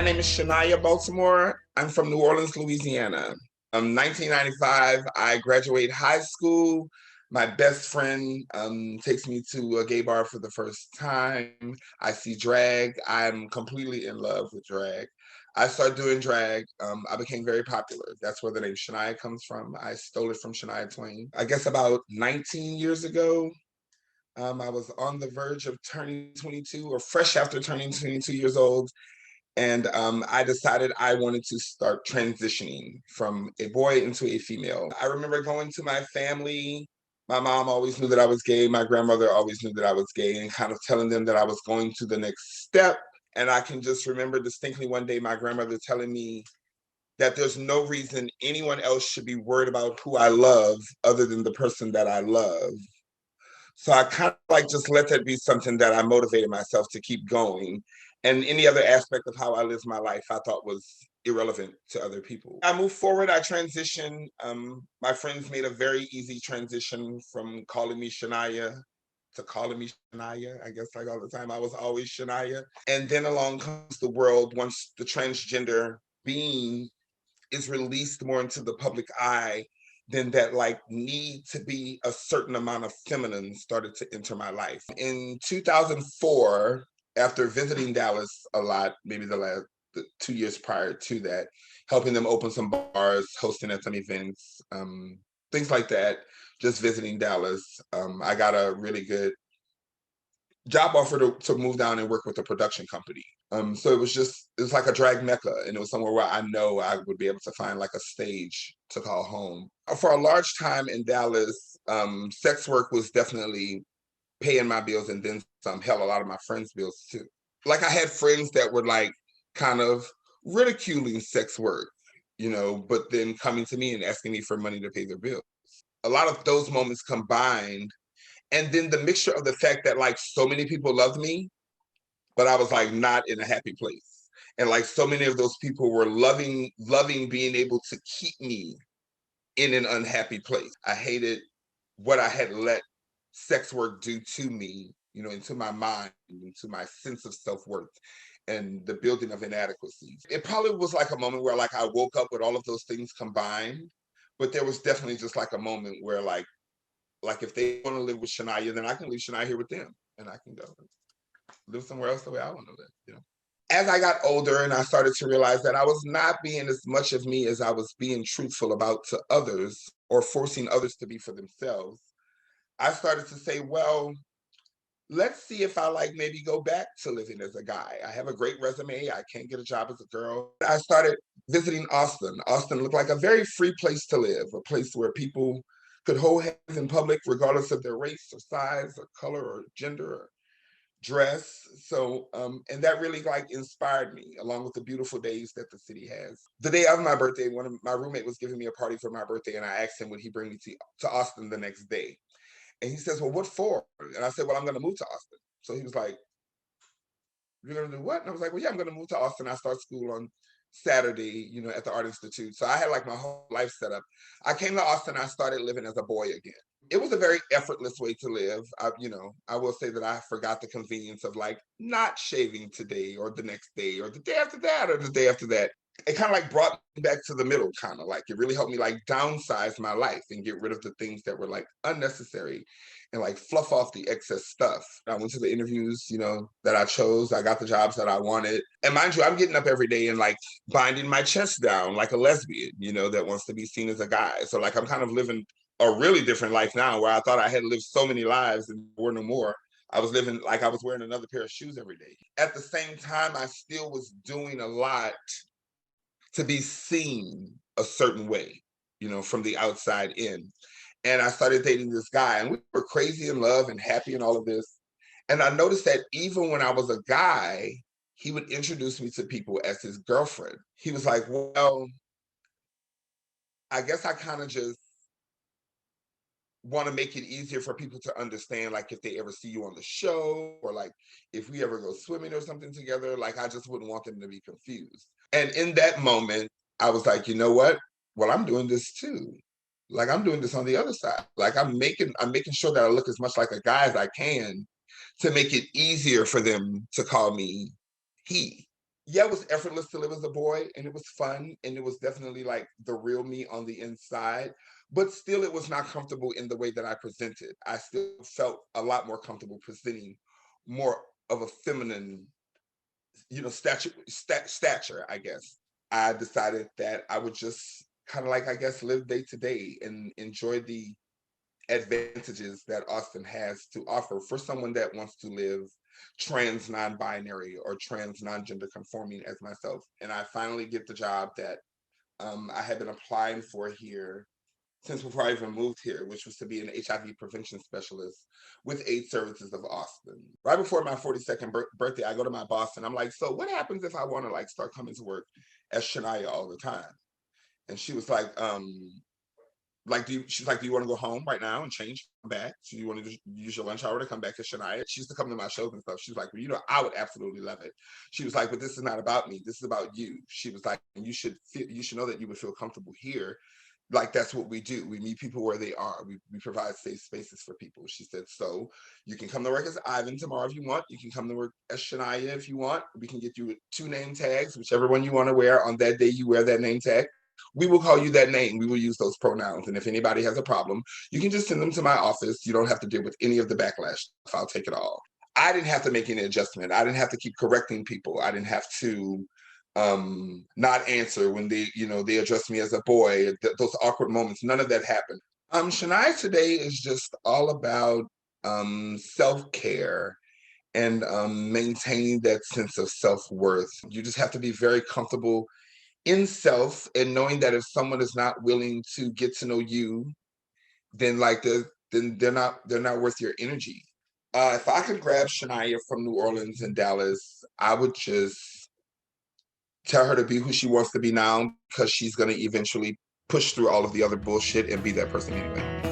name is Shania Baltimore. I'm from New Orleans, Louisiana. 1995, I graduate high school. My best friend takes me to a gay bar for the first time. I see drag. I'm completely in love with drag. I started doing drag. I became very popular. That's where the name Shania comes from. I stole it from Shania Twain. I guess about 19 years ago, I was on the verge of turning 22 or fresh after turning 22 years old. And I decided I wanted to start transitioning from a boy into a female. I remember going to my family. My mom always knew that I was gay. My grandmother always knew that I was gay, and kind of telling them that I was going to the next step. And I can just remember distinctly one day my grandmother telling me that there's no reason anyone else should be worried about who I love other than the person that I love. So I kind of like just let that be something that I motivated myself to keep going. And any other aspect of how I live my life, I thought was irrelevant to other people. I moved forward, I transitioned. My friends made a very easy transition from calling me Shania to calling me Shania. I guess like all the time, I was always Shania. And then along comes the world once the transgender being is released more into the public eye, then that like need to be a certain amount of feminine started to enter my life. In 2004, after visiting Dallas a lot, maybe the 2 years prior to that, helping them open some bars, hosting at some events, things like that, just visiting Dallas, I got a really good job offer to move down and work with a production company. So it was like a drag mecca, and it was somewhere where I know I would be able to find like a stage to call home. For a large time in Dallas, sex work was definitely paying my bills and then some, hell, a lot of my friends' bills too. Like I had friends that were like kind of ridiculing sex work, but then coming to me and asking me for money to pay their bills. A lot of those moments combined, and then the mixture of the fact that like so many people loved me, but I was like not in a happy place. And like so many of those people were loving being able to keep me in an unhappy place. I hated what I had let sex work do to me, into my mind, into my sense of self-worth and the building of inadequacies. It probably was like a moment where like I woke up with all of those things combined, but there was definitely just like a moment where like if they want to live with Shania, then I can leave Shania here with them and I can go live somewhere else the way I want to live. As I got older and I started to realize that I was not being as much of me as I was being truthful about to others or forcing others to be for themselves, I started to say, well, let's see if I like maybe go back to living as a guy. I have a great resume. I can't get a job as a girl. I started visiting Austin. Austin looked like a very free place to live, a place where people could hold hands in public regardless of their race or size or color or gender or dress. So, and that really like inspired me along with the beautiful days that the city has. The day of my birthday, one of my roommate was giving me a party for my birthday, and I asked him would he bring me to Austin the next day. And he says, well, what for? And I said, well, I'm going to move to Austin. So he was like, you're going to do what? And I was like, well, yeah, I'm going to move to Austin. I start school on Saturday, at the Art Institute. So I had like my whole life set up. I came to Austin. I started living as a boy again. It was a very effortless way to live. I will say that I forgot the convenience of like not shaving today or the next day or the day after that or the day after that. It kind of like brought me back to the middle, kind of like it really helped me like downsize my life and get rid of the things that were like unnecessary and like fluff off the excess stuff. I went to the interviews, that I chose. I got the jobs that I wanted. And mind you, I'm getting up every day and like binding my chest down like a lesbian, that wants to be seen as a guy. So like I'm kind of living a really different life now where I thought I had lived so many lives and were no more. I was living like I was wearing another pair of shoes every day. At the same time, I still was doing a lot to be seen a certain way, from the outside in. And I started dating this guy, and we were crazy in love and happy and all of this. And I noticed that even when I was a guy, he would introduce me to people as his girlfriend. He was like, well, I guess I kind of just want to make it easier for people to understand, like if they ever see you on the show or like if we ever go swimming or something together, like I just wouldn't want them to be confused. And in that moment, I was like, you know what? Well, I'm doing this too. Like I'm doing this on the other side. Like I'm making sure that I look as much like a guy as I can to make it easier for them to call me he. Yeah, it was effortless to live as a boy, and it was fun, and it was definitely like the real me on the inside. But still, it was not comfortable in the way that I presented. I still felt a lot more comfortable presenting more of a feminine, stature, I guess. I decided that I would just kind of like, I guess, live day to day and enjoy the advantages that Austin has to offer for someone that wants to live trans non-binary or trans non-gender conforming as myself. And I finally get the job that I had been applying for here since before I even moved here, which was to be an HIV prevention specialist with AIDS Services of Austin. Right before my 42nd birthday, I go to my boss and I'm like, so what happens if I want to like start coming to work as Shania all the time? And she was like, she's like, do you want to go home right now and change, come back? So you want to use your lunch hour to come back to Shania? She used to come to my shows and stuff. She was like, well, I would absolutely love it. She was like, but this is not about me. This is about you. She was like, you should know that you would feel comfortable here. Like that's what we do. We meet people where they are. We provide safe spaces for people. She said, so you can come to work as Ivan tomorrow if you want. You can come to work as Shania if you want. We can get you 2 name tags, whichever one you want to wear. On that day, you wear that name tag. We will call you that name. We will use those pronouns. And if anybody has a problem, you can just send them to my office. You don't have to deal with any of the backlash. I'll take it all. I didn't have to make any adjustment. I didn't have to keep correcting people. I didn't have to not answer when they address me as a boy. Those awkward moments, none of that happened. Shania today is just all about self-care and maintaining that sense of self-worth. You just have to be very comfortable in self and knowing that if someone is not willing to get to know you, then they're not worth your energy. If I could grab Shania from New Orleans and Dallas, I would just tell her to be who she wants to be now because she's going to eventually push through all of the other bullshit and be that person anyway.